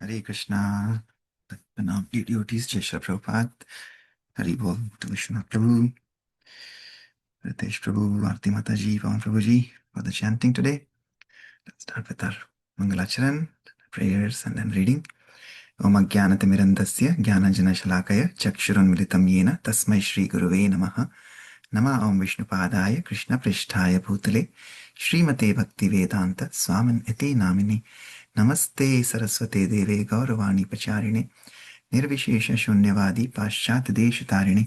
हरे कृष्णा। प्रणाम devotees, जय श्री प्रभुपाद। हरि बोल to Vishnu Prabhu, Ritesh Prabhu, Aarti Mataji, Pawan Prabhuji for the chanting today. Let's start with our Mangalacharan, prayers and then reading. Om Ajnanaतिमिरन्धस्य ज्ञानाञ्जनशलाकया चक्षुरुन्मिलितं येन तस्मै श्रीगुरुवे नमः। नमः ओं विष्णुपादाय कृष्णपृष्ठाय भूतले श्रीमते भक्तिवेदान्त स्वामिन् इति नामिने। नमस्ते सरस्वते देवे गौरवाणी प्रचारिणे निर्विशेष शून्यवादी पाश्चात्य देश तारिणे।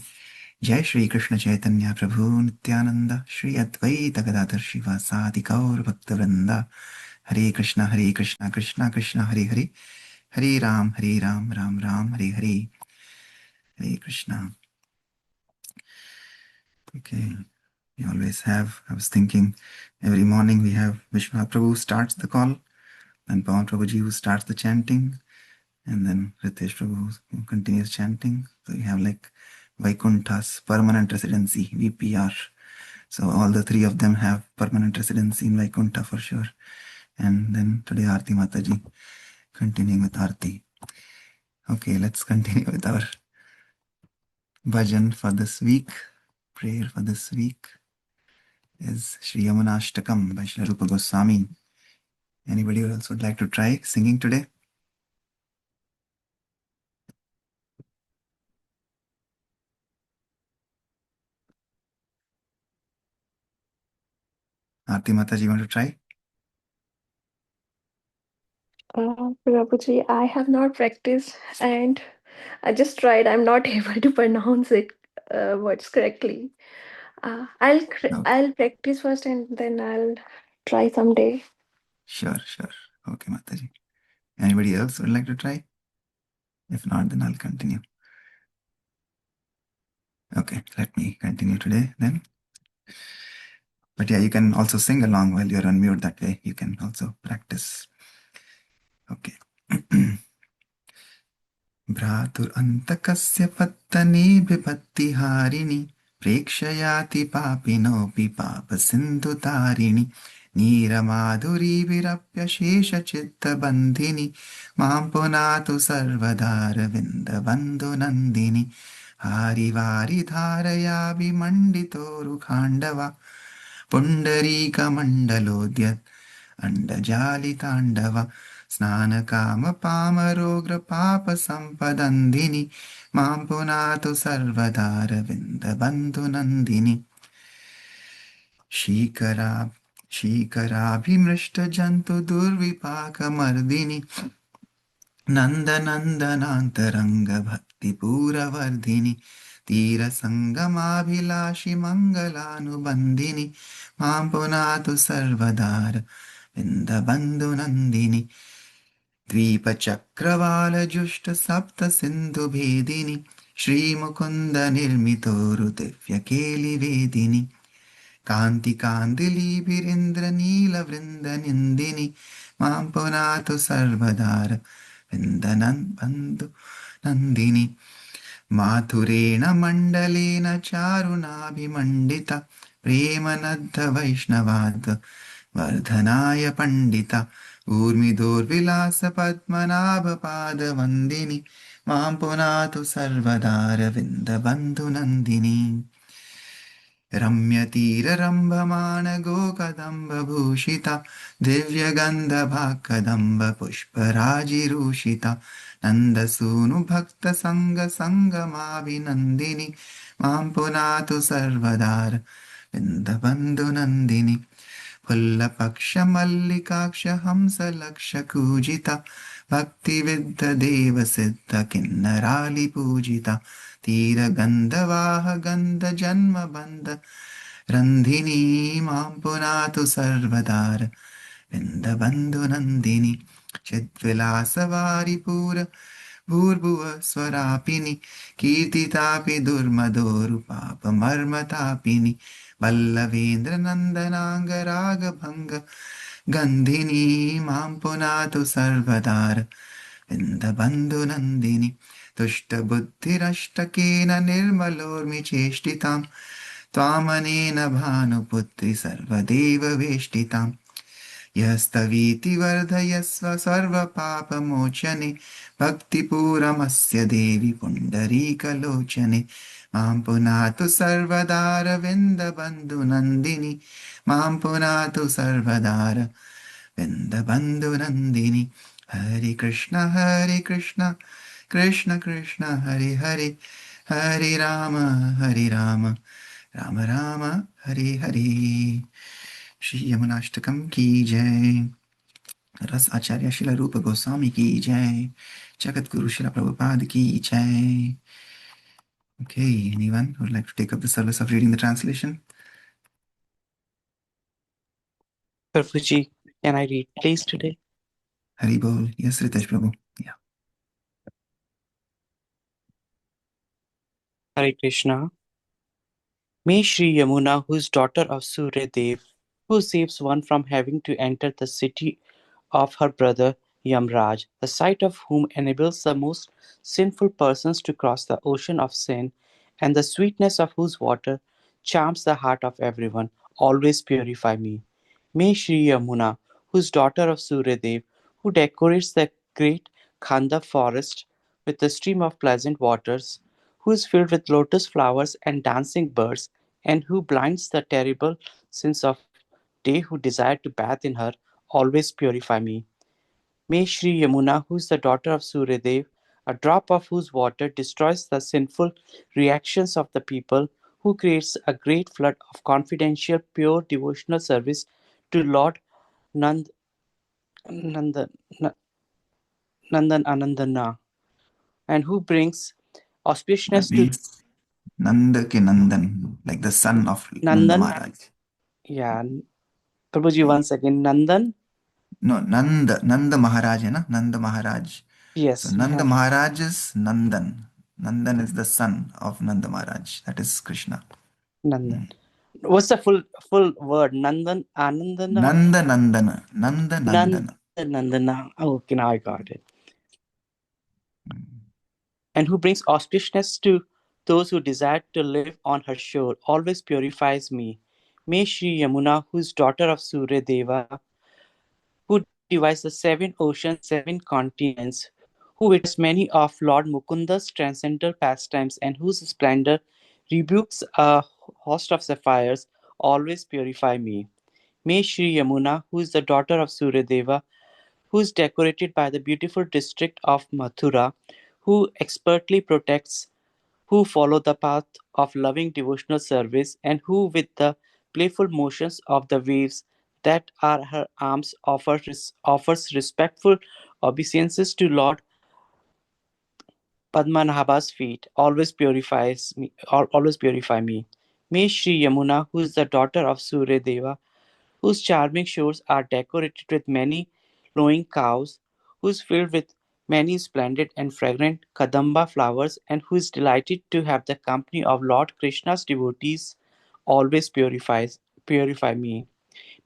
जय श्री कृष्ण चैतन्य प्रभु नित्यानंद श्री अद्वैत गदाधर शिवासादि गौर भक्तवृंदा। हरे कृष्णा कृष्णा कृष्णा हरे हरे, हरे राम राम राम हरे हरे। हरे Krishna. Okay, we always have, I was thinking, every morning we have Vishnu Prabhu starts the call, then Pawan Prabhuji who starts the chanting, and then Ritesh Prabhu who continues chanting. So we have like Vaikuntha's permanent residency, VPR. So all the three of them have permanent residency in Vaikuntha for sure. And then today Aarti Mataji continuing with Aarti. Okay, let's continue with our bhajan for this week. Prayer for this week is Shri Yamunashtakam by Shri Rupa Goswami. Anybody else would like to try singing today? Aarti Mataji, you want to try? Prabhuji, I have not practiced and I just tried. I'm not able to pronounce it words correctly. No. I'll practice first and then I'll try someday. Sure. Okay, Mataji. Anybody else would like to try? If not, then I'll continue. Okay, let me continue today then. But yeah, you can also sing along while you're on mute. That way you can also practice. Okay. भ्रातुरन्तकस्य पत्तने विपत्तिहारिणि प्रेक्षयाति पापिनोऽपि पापसिन्धुतारिणि नीरमाधुरीभिरप्यशेषचित्तबन्धिनि मां पुनातु सर्वदारविन्दबन्धुनन्दिनि हारिवारिधारया विमण्डितोरुखाण्डवा पुण्डरीकमण्डलोद्यत् अण्डजालिताण्डव स्नानकामपामरोग्रपापसम्पदन्धिनि मां पुनातु सर्वदारविन्दबन्धुनन्दिनि शीकराभिमृष्टजन्तुदुर्विपाकमर्दिनि नन्दनन्दनान्तरङ्गभक्तिपूरवर्धिनि तीरसङ्गमाभिलाषि मङ्गलानुबन्धिनि मां पुनातु सर्वदारविन्दबन्धुनन्दिनि द्वीपचक्रवालजुष्टसप्तसिन्धुभेदिनि श्रीमुकुन्दनिर्मितोरुदिव्यकेलिवेदिनि कान्तिकान्दिलीभिरिन्द्रनीलवृन्दनिन्दिनि मां पुनातु सर्वदारविन्दबन्धुनन्दिनि माथुरेण मण्डलेन चारुणाभिमण्डिता प्रेमनद्धवैष्णवाद् वर्धनाय पण्डिता ऊर्मिदोर्विलासपद्मनाभपादवन्दिनि मां पुनातु सर्वदारविन्दबन्धुनन्दिनि रम्यतीररम्भमाणगोकदम्बभूषिता दिव्यगन्धभाक्कदम्बपुष्पराजिरूषिता नन्दसूनुभक्तसङ्गसङ्गमाभिनन्दिनि मां पुनातु सर्वदारविन्दबन्धुनन्दिनि फुल्लपक्षमल्लिकाक्षहंसलक्षकूजिता भक्तिविद्धदेवसिद्धकिन्नरालिपूजिता तीरगन्धवाहगन्धजन्मबन्ध रन्धिनी मां पुनातु सर्वदारविन्दबन्धुनन्दिनि चिद्विलासवारिपूर भूर्भुवस्वरापिनि कीर्तितापि दुर्मदोरुपापमर्मतापिनि वल्लवेन्द्रनन्दनाङ्गरागभङ्ग गन्धिनी मां पुनातु सर्वदारविन्दबन्धुनन्दिनि तुष्टबुद्धिरष्टकेन निर्मलोर्मिचेष्टितां त्वामनेन भानुपुत्रि सर्वदेव वेष्टितां यस्तवीति वर्धयस्व सर्वपापमोचने भक्तिपूरमस्य देवि पुण्डरीकलोचने मां पुनातु सर्वदारविन्दबन्धुनन्दिनि मां पुनातु सर्वदारविन्दबन्धुनन्दिनि हरे कृष्ण कृष्ण कृष्ण हरे हरे हरे राम राम राम हरे हरे श्री यमुनाष्टकम की जय रस आचार्य शिला रूप गोस्वामी की जय जगत गुरु शिला प्रभुपाद की जय Okay, anyone who would like to take up the service of reading the translation? Prabhuji, can I read please today? Hari Bol. Yes, Ritesh Prabhu. Yeah. Hare Krishna. May Shri Yamuna, who is daughter of Surya Dev, who saves one from having to enter the city of her brother Yamraj, the sight of whom enables the most sinful persons to cross the ocean of sin, and the sweetness of whose water charms the heart of everyone, always purify me. May Shri Yamuna, who is daughter of Suryadev, who decorates the great Khanda forest with a stream of pleasant waters, who is filled with lotus flowers and dancing birds, and who blinds the terrible sins of they who desire to bathe in her, always purify me. May Shri Yamuna, who is the daughter of Suryadev, a drop of whose water destroys the sinful reactions of the people, who creates a great flood of confidential, pure devotional service to Lord Nand, Nandan, Nandan Anandana, and who brings That auspiciousness to means Nanda ke Nandan, like the son of Nanda Nandan. Maharaj. Yeah, Prabhuji, once again, Nandan. No, Nanda Maharaj, hai na? Nanda Maharaj. So Yes, Nanda yeah, Maharaj is Nandan. Nandan is the son of Nanda Maharaj. That is Krishna. Nandan. What's the full word? Nandan Anandana. Nanda Nandana. Nanda Nandan Nandana. Nandana. Oh, okay, now I got it. And who brings auspiciousness to those who desire to live on her shore, always purifies me. May Shri Yamuna, who is daughter of Surya Deva, who divides the seven oceans and seven continents, who witnessed many of Lord Mukunda's transcendental pastimes and whose splendor rebukes a host of sapphires, always purify me. May Shri Yamuna, who is the daughter of Suryadeva, who is decorated by the beautiful district of Mathura, who expertly protects who follow the path of loving devotional service, and who, with the playful motions of the waves that are her arms, offers respectful obeisances to Lord Padmanabha's feet, always purify me. May Shri Yamuna, who is the daughter of Surya Deva, whose charming shores are decorated with many flowing cows, who is filled with many splendid and fragrant kadamba flowers, and who is delighted to have the company of Lord Krishna's devotees, always purify me.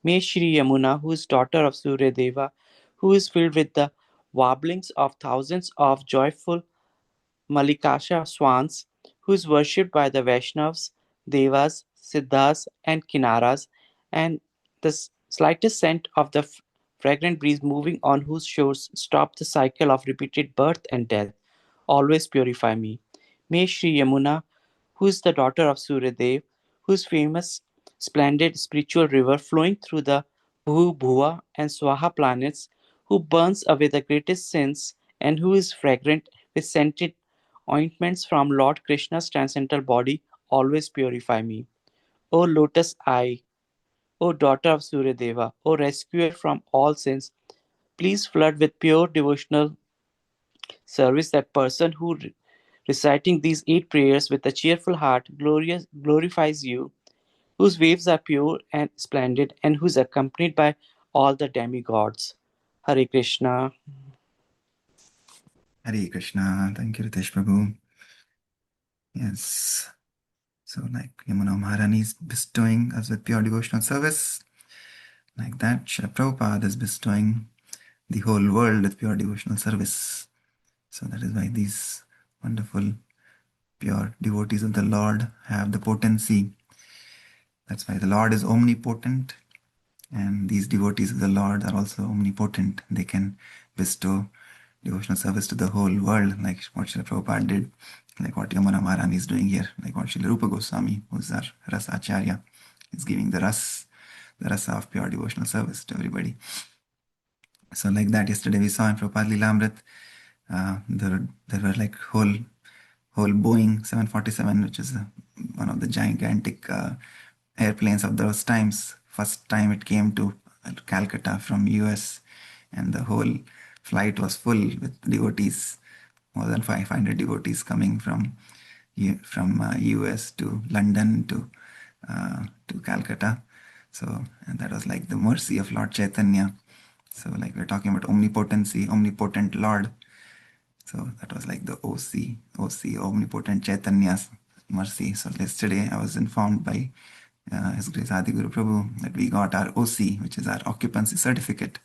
May Shri Yamuna, who is daughter of Surya Deva, who is filled with the warblings of thousands of joyful Malikasha swans, who is worshipped by the Vaishnavas, Devas, Siddhas, and Kinnaras, and the slightest scent of the fragrant breeze moving on whose shores stop the cycle of repeated birth and death, always purify me. May Shri Yamuna, who is the daughter of Suryadev, whose famous splendid spiritual river flowing through the Bhu, Bhuva, and Swaha planets, who burns away the greatest sins, and who is fragrant with scented ointments from Lord Krishna's transcendental body, always purify me. O lotus eye, O daughter of Suryadeva, O rescuer from all sins, please flood with pure devotional service that person who reciting these 8 prayers with a cheerful heart glorifies you, whose waves are pure and splendid, and who is accompanied by all the demigods. Hare Krishna. Hare Krishna. Thank you, Ritesh Prabhu. Yes. So, like Yamuna Maharani is bestowing us with pure devotional service, like that, Srila Prabhupada is bestowing the whole world with pure devotional service. So, that is why these wonderful, pure devotees of the Lord have the potency. That's why the Lord is omnipotent. And these devotees of the Lord are also omnipotent. They can bestow devotional service to the whole world, like what Srila Prabhupada did, like what Yamuna Maharani is doing here, like what Srila Rupa Goswami, who's our Rasa Acharya, is giving the rasa of pure devotional service to everybody. So like that, yesterday we saw in Prabhupada Lilamrit, there were like whole Boeing 747, which is one of the gigantic airplanes of those times. First time it came to Calcutta from US, and the whole flight was full with devotees, more than 500 devotees coming from US to London to Calcutta. So, and that was like the mercy of Lord Chaitanya. So like we're talking about omnipotency, omnipotent Lord. So that was like the OC, omnipotent Chaitanya's mercy. So yesterday I was informed by His Grace Adi Guru Prabhu that we got our OC, which is our occupancy certificate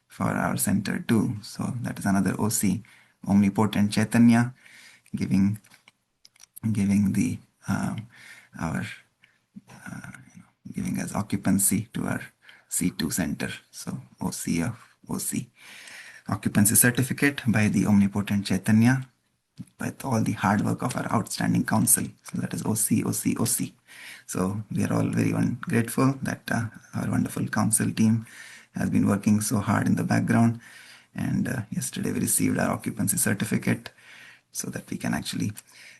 for our center too. So that is another OC, omnipotent Chaitanya, giving the giving us occupancy to our C2 center. So OC of OC. Occupancy certificate by the omnipotent Chaitanya, with all the hard work of our outstanding council. So that is OC. So we are all very grateful that our wonderful council team has been working so hard in the background. And yesterday we received our occupancy certificate so that we can actually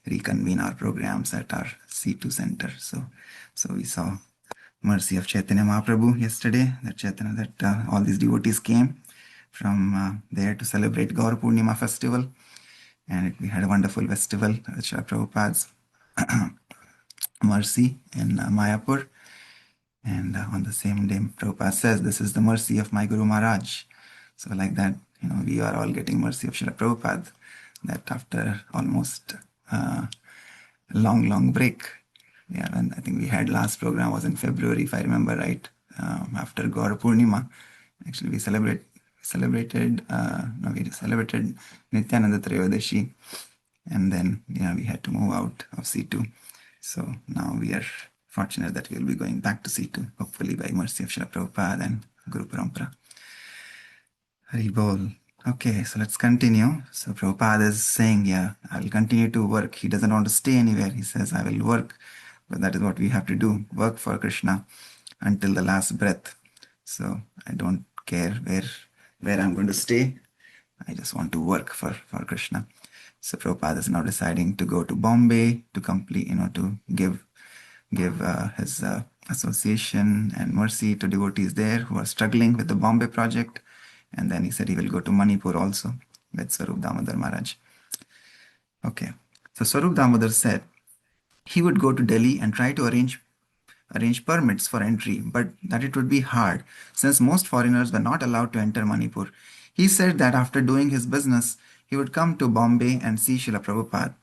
reconvene our programs at our C2 center. So we saw mercy of Chaitanya Mahaprabhu yesterday, that all these devotees came from there to celebrate Gaur Purnima festival. And we had a wonderful festival at Srila Prabhupada's mercy in Mayapur. And on the same day, Prabhupada says, this is the mercy of my Guru Maharaj. So like that, we are all getting mercy of Srila Prabhupada, that after almost a long break, and I think we had last program was in February, if I remember right, after Gaur Purnima. Actually, we celebrated Nityananda Trayodashi, and then we had to move out of C2. So now we are fortunate that we'll be going back to C2, hopefully by mercy of Srila Prabhupada and Guru Parampara. Hari Bol. Okay, so let's continue. So Prabhupada is saying, I will continue to work. He doesn't want to stay anywhere. He says, I will work, but that is what we have to do, work for Krishna until the last breath. So I don't care where I'm going to stay. I just want to work for Krishna. So Prabhupada is now deciding to go to Bombay to complete, to give his association and mercy to devotees there who are struggling with the Bombay project. And then he said he will go to Manipur also with Swarup Damodar Maharaj. Okay, so Swarup Damodar said he would go to Delhi and try to arrange permits for entry, but that it would be hard since most foreigners were not allowed to enter Manipur. He said that after doing his business, he would come to Bombay and see Srila Prabhupada.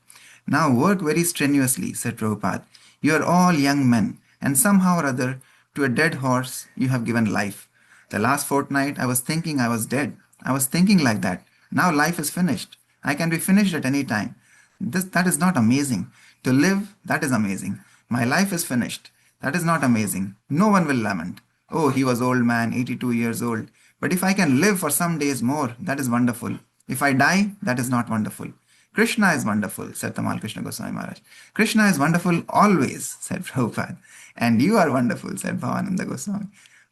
Now work very strenuously, said Prabhupada. You are all young men, and somehow or other, to a dead horse, you have given life. The last fortnight, I was thinking I was dead. I was thinking like that. Now life is finished. I can be finished at any time. That is not amazing. To live, that is amazing. My life is finished. That is not amazing. No one will lament. Oh, he was old man, 82 years old. But if I can live for some days more, that is wonderful. If I die, that is not wonderful. Krishna is wonderful, said Tamal Krishna Goswami Maharaj. Krishna is wonderful always, said Prabhupada. And you are wonderful, said Bhavananda Goswami.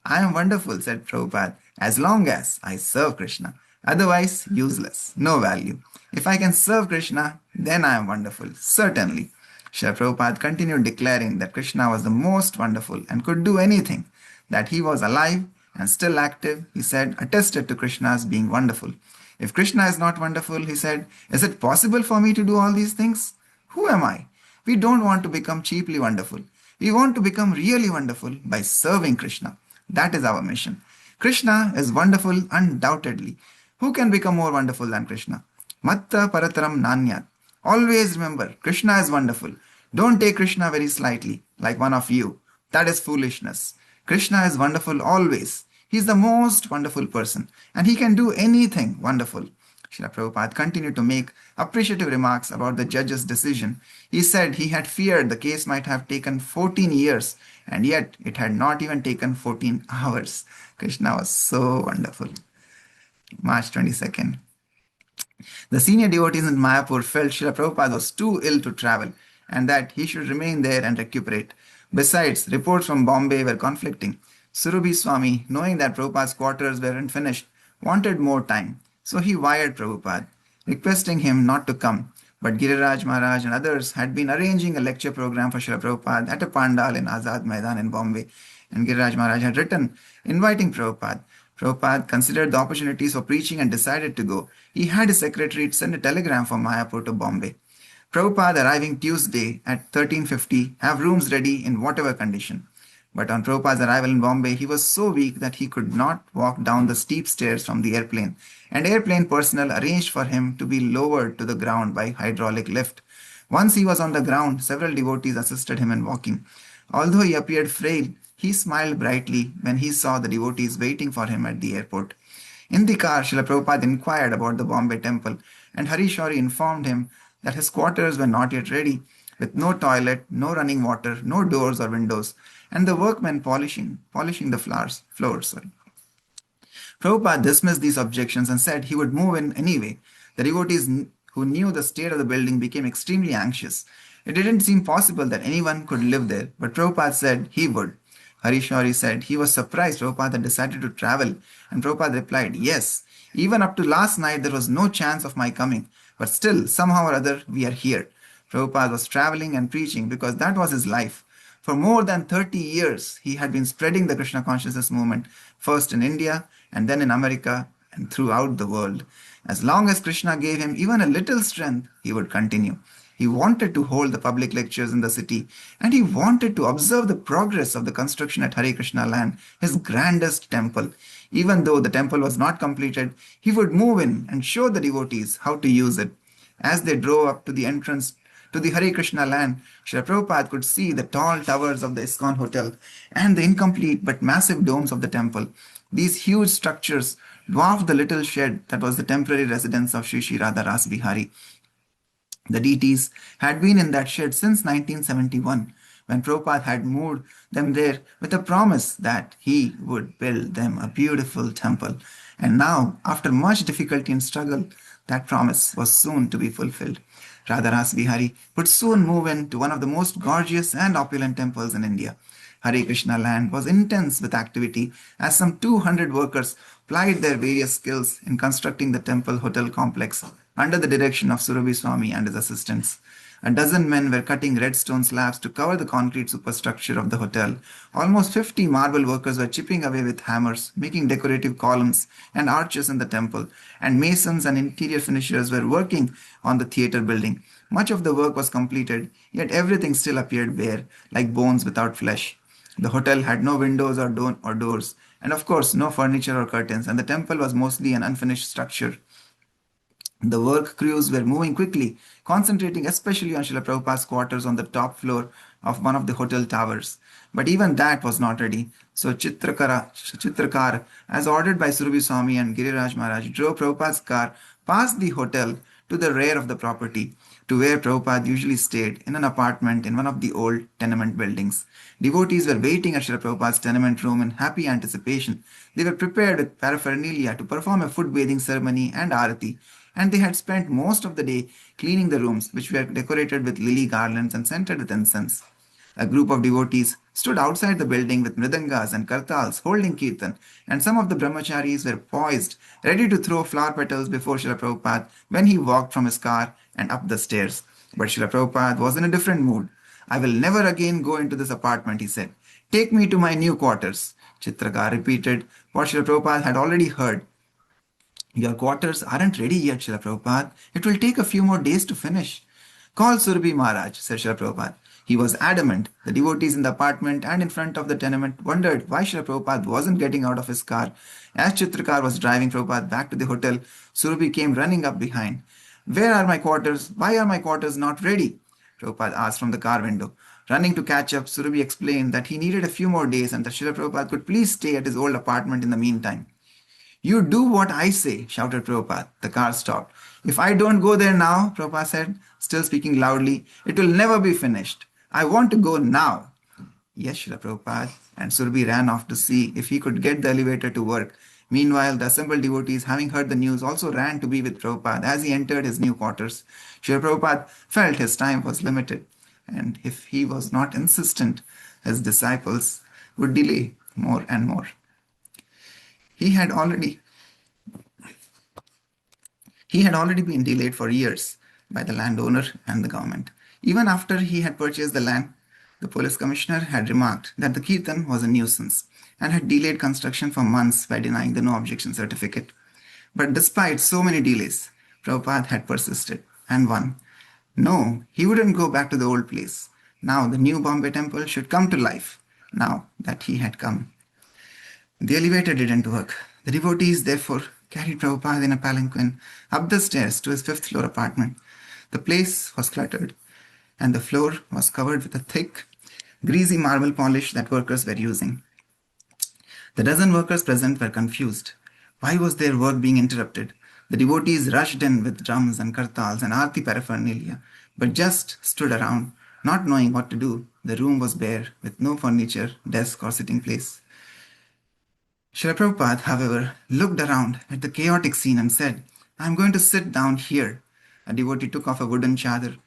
I am wonderful, said Prabhupada, as long as I serve Krishna. Otherwise, useless, no value. If I can serve Krishna, then I am wonderful, certainly. Srila Prabhupada continued declaring that Krishna was the most wonderful and could do anything, that he was alive and still active, he said, attested to Krishna's being wonderful. If Krishna is not wonderful, he said, is it possible for me to do all these things? Who am I? We don't want to become cheaply wonderful. We want to become really wonderful by serving Krishna. That is our mission. Krishna is wonderful undoubtedly. Who can become more wonderful than Krishna? Matta parataram nanyat. Always remember, Krishna is wonderful. Don't take Krishna very slightly, like one of you. That is foolishness. Krishna is wonderful always. He is the most wonderful person, and he can do anything wonderful. Srila Prabhupada continued to make appreciative remarks about the judge's decision. He said he had feared the case might have taken 14 years, and yet it had not even taken 14 hours. Krishna was so wonderful. March 22nd. The senior devotees in Mayapur felt Srila Prabhupada was too ill to travel and that he should remain there and recuperate. Besides, reports from Bombay were conflicting. Surabhi Swami, knowing that Prabhupada's quarters weren't finished, wanted more time. So he wired Prabhupada, requesting him not to come. But Giriraj Maharaj and others had been arranging a lecture program for Srila Prabhupada at a pandal in Azad Maidan in Bombay. And Giriraj Maharaj had written, inviting Prabhupada. Prabhupada considered the opportunities for preaching and decided to go. He had his secretary send a telegram from Mayapur to Bombay. Prabhupada arriving Tuesday at 13:50, have rooms ready in whatever condition. But on Prabhupada's arrival in Bombay, he was so weak that he could not walk down the steep stairs from the airplane, and airplane personnel arranged for him to be lowered to the ground by hydraulic lift. Once he was on the ground, several devotees assisted him in walking. Although he appeared frail, he smiled brightly when he saw the devotees waiting for him at the airport. In the car, Srila Prabhupada inquired about the Bombay temple, and Hari Shauri informed him that his quarters were not yet ready, with no toilet, no running water, no doors or windows, and the workmen polishing the floors. Prabhupada dismissed these objections and said he would move in anyway. The devotees who knew the state of the building became extremely anxious. It didn't seem possible that anyone could live there, but Prabhupada said he would. Hari Shauri said he was surprised Prabhupada had decided to travel, and Prabhupada replied, yes, even up to last night there was no chance of my coming, but still, somehow or other, we are here. Prabhupada was traveling and preaching because that was his life. For more than 30 years, he had been spreading the Krishna consciousness movement, first in India and then in America and throughout the world. As long as Krishna gave him even a little strength, he would continue. He wanted to hold the public lectures in the city, and he wanted to observe the progress of the construction at Hare Krishna land, his grandest temple. Even though the temple was not completed, he would move in and show the devotees how to use it. As they drove up to the entrance to the Hare Krishna land, Srila Prabhupada could see the tall towers of the ISKCON hotel and the incomplete but massive domes of the temple. These huge structures dwarfed the little shed that was the temporary residence of Sri Sri Radha Ras Bihari. The deities had been in that shed since 1971, when Prabhupada had moved them there with a promise that he would build them a beautiful temple. And now, after much difficulty and struggle, that promise was soon to be fulfilled. Radha Ras Bihari would soon move into one of the most gorgeous and opulent temples in India. Hare Krishna land was intense with activity as some 200 workers plied their various skills in constructing the temple hotel complex under the direction of Surabhi Swami and his assistants. A dozen men were cutting red stone slabs to cover the concrete superstructure of the hotel. Almost 50 marble workers were chipping away with hammers, making decorative columns and arches in the temple, and masons and interior finishers were working on the theatre building. Much of the work was completed, yet everything still appeared bare, like bones without flesh. The hotel had no windows or doors, and of course no furniture or curtains, and the temple was mostly an unfinished structure. The work crews were moving quickly, concentrating especially on Srila Prabhupada's quarters on the top floor of one of the hotel towers. But even that was not ready. So Chitrakar, as ordered by Surabhi Swami and Giriraj Maharaj, drove Prabhupada's car past the hotel to the rear of the property, to where Prabhupada usually stayed, in an apartment in one of the old tenement buildings. Devotees were waiting at Srila Prabhupada's tenement room in happy anticipation. They were prepared with paraphernalia to perform a foot bathing ceremony and arati, and they had spent most of the day cleaning the rooms, which were decorated with lily garlands and scented with incense. A group of devotees stood outside the building with mridangas and kartals holding kirtan, and some of the brahmacharis were poised, ready to throw flower petals before Srila Prabhupada when he walked from his car and up the stairs. But Srila Prabhupada was in a different mood. I will never again go into this apartment, he said. Take me to my new quarters. Chitrakar repeated what Srila Prabhupada had already heard. Your quarters aren't ready yet, Srila Prabhupada. It will take a few more days to finish. Call Surabhi Maharaj, said Srila Prabhupada. He was adamant. The devotees in the apartment and in front of the tenement wondered why Srila Prabhupada wasn't getting out of his car. As Chitrakar was driving Prabhupada back to the hotel, Surabhi came running up behind. Where are my quarters? Why are my quarters not ready? Prabhupada asked from the car window. Running to catch up, Surabhi explained that he needed a few more days and that Srila Prabhupada could please stay at his old apartment in the meantime. You do what I say, shouted Prabhupada. The car stopped. If I don't go there now, Prabhupada said, still speaking loudly, it will never be finished. I want to go now. Yes, Srila Prabhupada. And Surbi ran off to see if he could get the elevator to work. Meanwhile, the assembled devotees, having heard the news, also ran to be with Prabhupada as he entered his new quarters. Srila Prabhupada felt his time was limited, and if he was not insistent, his disciples would delay more and more. He had already been delayed for years by the landowner and the government. Even after he had purchased the land, the police commissioner had remarked that the kirtan was a nuisance and had delayed construction for months by denying the no objection certificate. But despite so many delays, Prabhupada had persisted and won. No, he wouldn't go back to the old place. Now the new Bombay temple should come to life, now that he had come. The elevator didn't work. The devotees therefore carried Prabhupada in a palanquin up the stairs to his fifth floor apartment. The place was cluttered, and the floor was covered with a thick, greasy marble polish that workers were using. The dozen workers present were confused. Why was their work being interrupted? The devotees rushed in with drums and kartals and arti paraphernalia, but just stood around, not knowing what to do. The room was bare, with no furniture, desk, or sitting place. Srila Prabhupada, however, looked around at the chaotic scene and said, I am going to sit down here. A devotee took off a woolen chadar,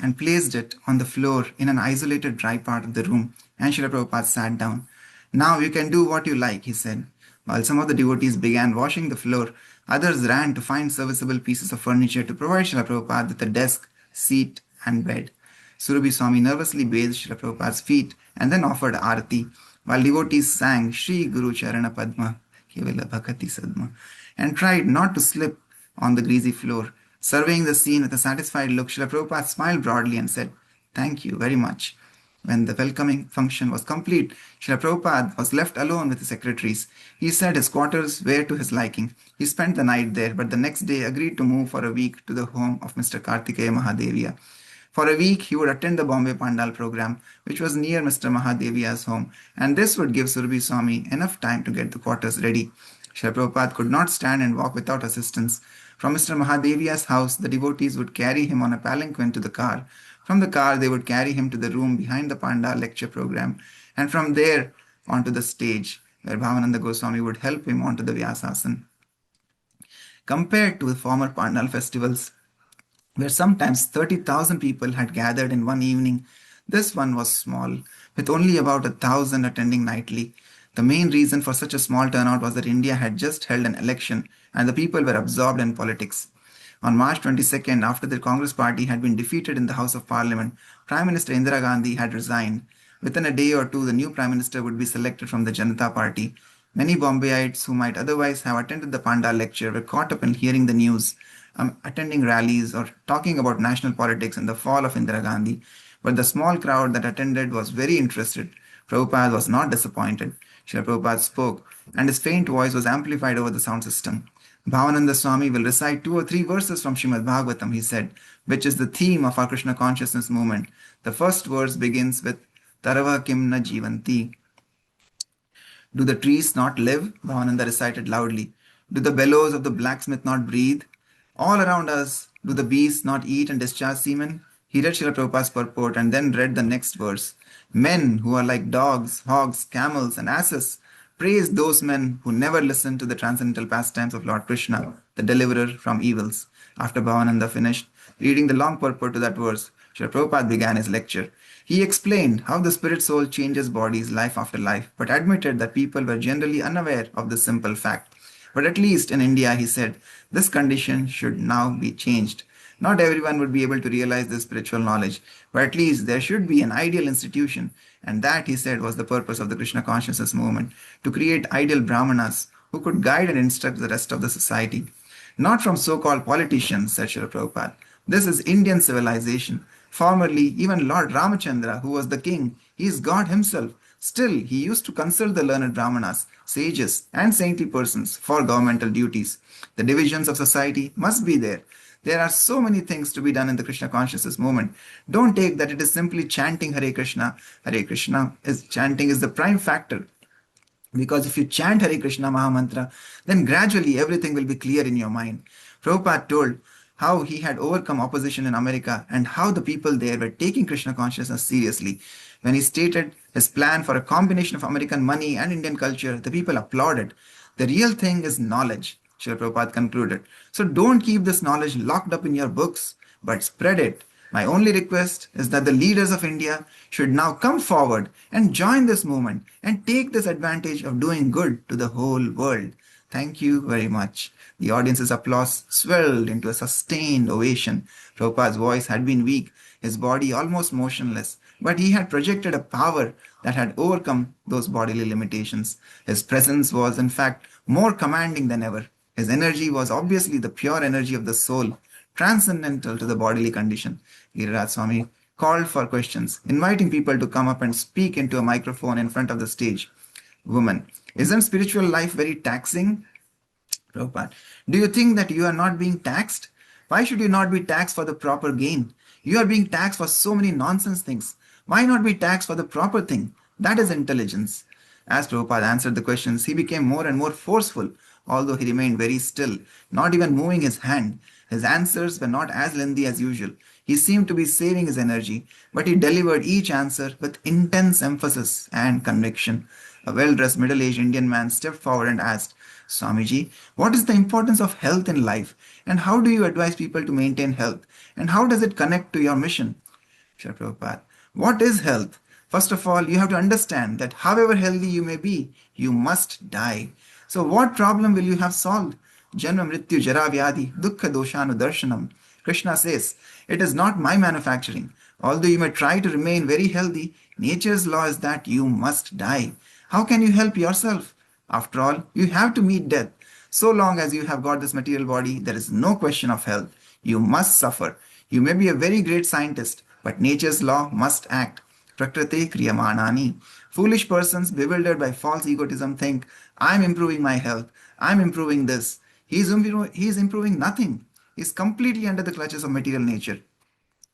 and placed it on the floor in an isolated dry part of the room, and Srila Prabhupada sat down. Now you can do what you like, he said. While some of the devotees began washing the floor, others ran to find serviceable pieces of furniture to provide Srila Prabhupada with a desk, seat, and bed. Surabhi Swami nervously bathed Srila Prabhupada's feet and then offered arati, while devotees sang Shri Guru Charana Padma, Kevala Bhakati Sadma, and tried not to slip on the greasy floor. Surveying the scene with a satisfied look, Srila Prabhupada smiled broadly and said, Thank you very much. When the welcoming function was complete, Srila Prabhupada was left alone with his secretaries. He said his quarters were to his liking. He spent the night there, but the next day agreed to move for a week to the home of Mr. Kartikeya Mahadeviya. For a week, he would attend the Bombay Pandal program, which was near Mr. Mahadeviya's home, and this would give Surabhi Swami enough time to get the quarters ready. Srila Prabhupada could not stand and walk without assistance. From Mr. Mahadeviya's house, the devotees would carry him on a palanquin to the car. From the car, they would carry him to the room behind the Pandal lecture program, and from there onto the stage, where Bhavananda Goswami would help him onto the Vyasasan. Compared to the former Pandal festivals, where sometimes 30,000 people had gathered in one evening, this one was small, with only about 1,000 attending nightly. The main reason for such a small turnout was that India had just held an election and the people were absorbed in politics. On March 22nd, after the Congress party had been defeated in the House of Parliament, Prime Minister Indira Gandhi had resigned. Within a day or two, the new Prime Minister would be selected from the Janata Party. Many Bombayites who might otherwise have attended the Pandal lecture were caught up in hearing the news, attending rallies or talking about national politics and the fall of Indira Gandhi. But the small crowd that attended was very interested. Prabhupada was not disappointed. Srila Prabhupada spoke, and his faint voice was amplified over the sound system. Bhavananda Swami will recite 2 or 3 verses from Srimad Bhagavatam, he said, which is the theme of our Krishna consciousness movement. The first verse begins with Tarava Kimna Jivanti. Do the trees not live? Bhavananda recited loudly. Do the bellows of the blacksmith not breathe? All around us, do the beasts not eat and discharge semen? He read Srila Prabhupada's purport and then read the next verse. Men who are like dogs, hogs, camels, and asses, praise those men who never listen to the transcendental pastimes of Lord Krishna, the deliverer from evils. After Bhavananda finished reading the long purport to that verse, Srila Prabhupada began his lecture. He explained how the spirit soul changes bodies life after life, but admitted that people were generally unaware of this simple fact. But at least in India, he said, this condition should now be changed. Not everyone would be able to realize this spiritual knowledge, but at least there should be an ideal institution. And that, he said, was the purpose of the Krishna consciousness movement, to create ideal brahmanas who could guide and instruct the rest of the society. Not from so-called politicians, said Srila Prabhupada. This is Indian civilization. Formerly, even Lord Ramachandra, who was the king, he is God himself. Still, he used to consult the learned brahmanas, sages, and saintly persons for governmental duties. The divisions of society must be there. There are so many things to be done in the Krishna consciousness movement. Don't take that it is simply chanting Hare Krishna. Hare Krishna chanting is the prime factor. Because if you chant Hare Krishna Mahamantra, then gradually everything will be clear in your mind. Prabhupada told how he had overcome opposition in America and how the people there were taking Krishna consciousness seriously. When he stated his plan for a combination of American money and Indian culture, the people applauded. The real thing is knowledge, Srila Prabhupada concluded. So don't keep this knowledge locked up in your books, but spread it. My only request is that the leaders of India should now come forward and join this movement and take this advantage of doing good to the whole world. Thank you very much. The audience's applause swelled into a sustained ovation. Prabhupada's voice had been weak, his body almost motionless, but he had projected a power that had overcome those bodily limitations. His presence was, in fact, more commanding than ever. His energy was obviously the pure energy of the soul, transcendental to the bodily condition. Giriraj Swami called for questions, inviting people to come up and speak into a microphone in front of the stage. Woman, isn't spiritual life very taxing? Prabhupada, do you think that you are not being taxed? Why should you not be taxed for the proper gain? You are being taxed for so many nonsense things. Why not be taxed for the proper thing? That is intelligence. As Prabhupada answered the questions, he became more and more forceful, although he remained very still, not even moving his hand. His answers were not as lengthy as usual. He seemed to be saving his energy, but he delivered each answer with intense emphasis and conviction. A well-dressed middle-aged Indian man stepped forward and asked, Swamiji, what is the importance of health in life? And how do you advise people to maintain health? And how does it connect to your mission? Srila Prabhupada, what is health? First of all, you have to understand that however healthy you may be, you must die. So what problem will you have solved? Janma Mrityu Jara Vyadhi Dukkha Doshanu Darshanam. Krishna says, it is not my manufacturing. Although you may try to remain very healthy, nature's law is that you must die. How can you help yourself? After all, you have to meet death. So long as you have got this material body, there is no question of health. You must suffer. You may be a very great scientist, but nature's law must act. Prakriti kriyamanani. Foolish persons bewildered by false egotism think, I'm improving my health. I'm improving this. He is improving nothing. He is completely under the clutches of material nature.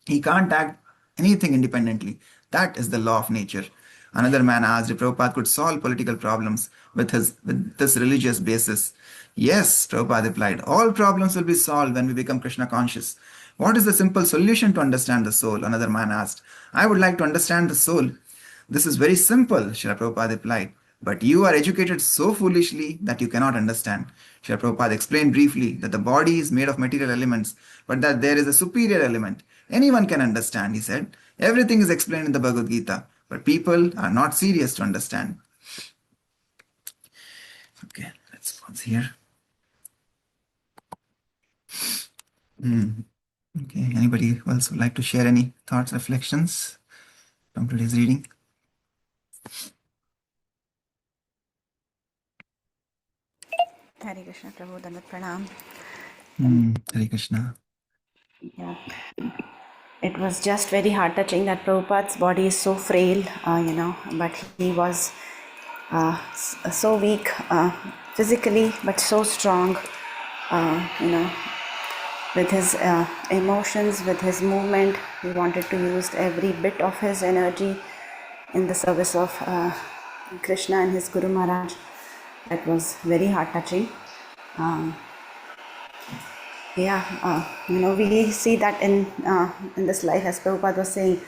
He can't act anything independently. That is the law of nature. Another man asked if Prabhupada could solve political problems with this religious basis. Yes, Prabhupada replied, all problems will be solved when we become Krishna conscious. What is the simple solution to understand the soul? Another man asked. I would like to understand the soul. This is very simple, Srila Prabhupada replied. But you are educated so foolishly that you cannot understand. Srila Prabhupada explained briefly that the body is made of material elements, but that there is a superior element. Anyone can understand, he said. Everything is explained in the Bhagavad Gita, but people are not serious to understand. Okay, let's pause here. Okay, anybody else would like to share any thoughts, reflections from today's reading? Hare Krishna, Prabhu, Dandat Pranam. Hare Krishna. Yeah. It was just very heart touching that Prabhupada's body is so frail, but he was so weak physically, but so strong, with his emotions, with his movement. He wanted to use every bit of his energy in the service of Krishna and his Guru Maharaj. That was very heart touching. We see that in this life, as Prabhupada was saying,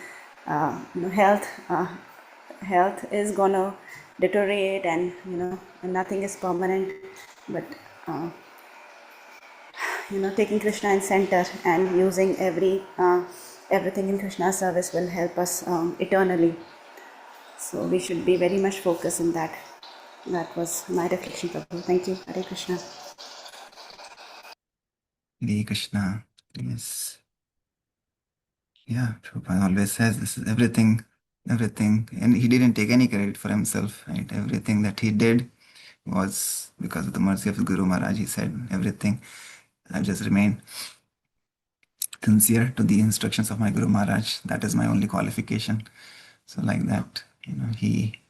health is gonna deteriorate, and nothing is permanent. But taking Krishna in center and using everything in Krishna's service will help us eternally. So we should be very much focused on that. That was my reflection, Prabhu. Thank you. Hare Krishna. Hare Krishna. Yes. Yeah, Prabhupada always says this is everything, and he didn't take any credit for himself, right? Everything that he did was because of the mercy of the Guru Maharaj. He said, everything, I've just remained sincere to the instructions of my Guru Maharaj. That is my only qualification. So like that, he,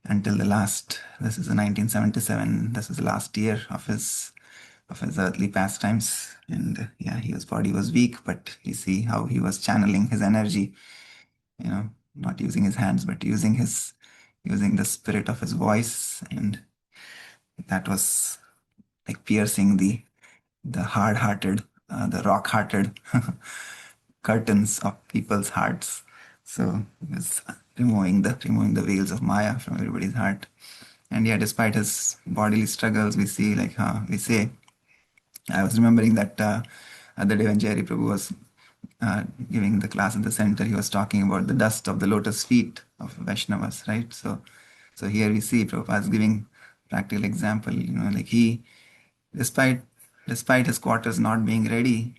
until the last, this is the 1977, this is the last year of his earthly pastimes, and his body was weak, but you see how he was channeling his energy, not using his hands, but using his using the spirit of his voice, and that was like piercing the hard-hearted, the rock-hearted curtains of people's hearts. So it was removing the veils of Maya from everybody's heart. And yeah, despite his bodily struggles, we say, I was remembering that other day when Jerry Prabhu was giving the class in the center, he was talking about the dust of the lotus feet of Vaishnavas, right? So here we see Prabhupada giving practical example, like despite despite his quarters not being ready,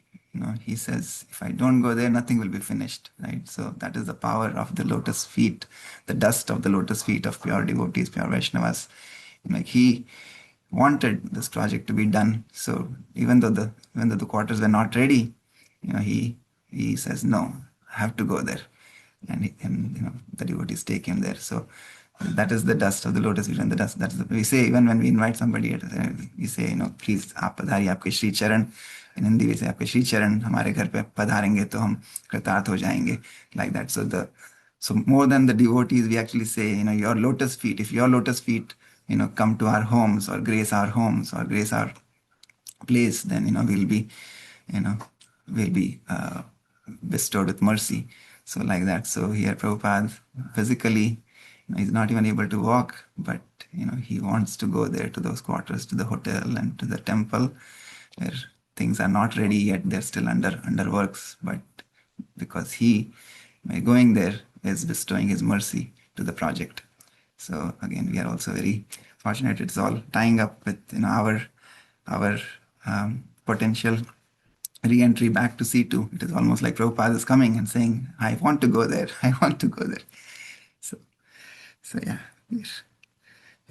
he says, if I don't go there, nothing will be finished, right? So that is the power of the lotus feet, the dust of the lotus feet of pure devotees, pure Vaishnavas. Like he wanted this project to be done. So even though the quarters were not ready, he says, no, I have to go there. And the devotees take him there. So that is the dust of the lotus feet, and the dust. We say even when we invite somebody, we say, please, आप पधारिए, आपके श्री चरण. In Hindi we say, आपके श्री चरण हमारे घर पे पधारेंगे तो हम कृतार्थ हो जाएंगे, like that. So more than the devotees, we actually say, your lotus feet. If your lotus feet, come to our homes or grace our homes or grace our place, then we'll be bestowed with mercy. So like that. So here Prabhupada physically, he's not even able to walk, but he wants to go there to those quarters, to the hotel and to the temple where things are not ready yet. They're still under works, but because he, by going there, is bestowing his mercy to the project. So again, we are also very fortunate. It's all tying up with our potential re-entry back to C2. It is almost like Prabhupada is coming and saying, I want to go there. I want to go there. So yeah, we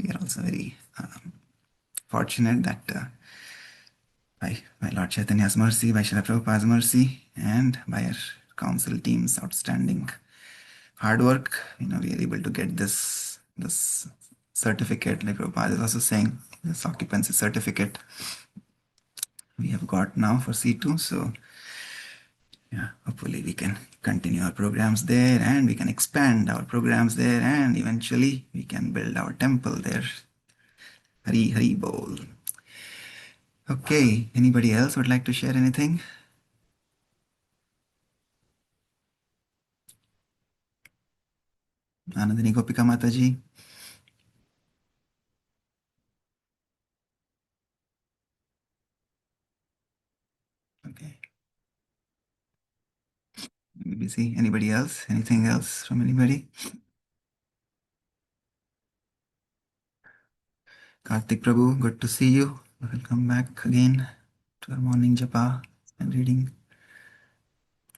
are also very fortunate that by Lord Chaitanya's mercy, by Srila Prabhupada's mercy, and by our council team's outstanding hard work, we are able to get this certificate, like Prabhupada is also saying, this occupancy certificate we have got now for C2. So yeah, hopefully we can continue our programs there, and we can expand our programs there, and eventually we can build our temple there. Hari Hari Bol. Okay, anybody else would like to share anything? Anandini Gopika Mataji. Okay. Busy. Anybody else? Anything else from anybody? Karthik Prabhu, good to see you. Welcome back again to our morning japa and reading.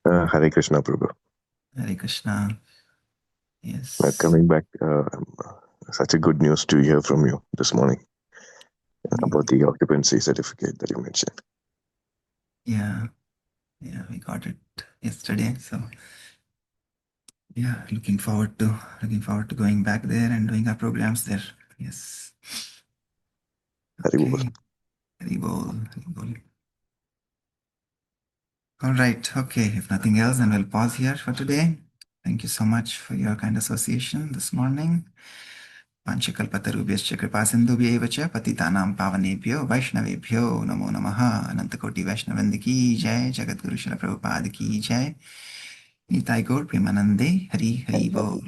Hare Krishna, Prabhu. Hare Krishna. Yes. Coming back, such a good news to hear from you this morning about the occupancy certificate that you mentioned. Yeah, we got it yesterday. So yeah, looking forward to going back there and doing our programs there. Yes. Hari Bol. Hari Bol. Hari Bol. All right. Okay. If nothing else, then we'll pause here for today. Thank you so much for your kind association this morning. Panchakalpatarubhyascha kripasindhubhyev cha patitanam pavanebhyo vaishnavebhyo namo namaha. Anantakoti Vaishnavanda ki jai. Jagadguru Srila Prabhupada ki jai. Nitai Gaur Premanande. Hari Hari Bol.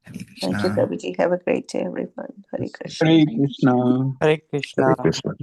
Hare Krishna. Thank you, Prabhuji. Have a great day, everyone. Hare Krishna. Hare Krishna. Hare Krishna. Hare Krishna.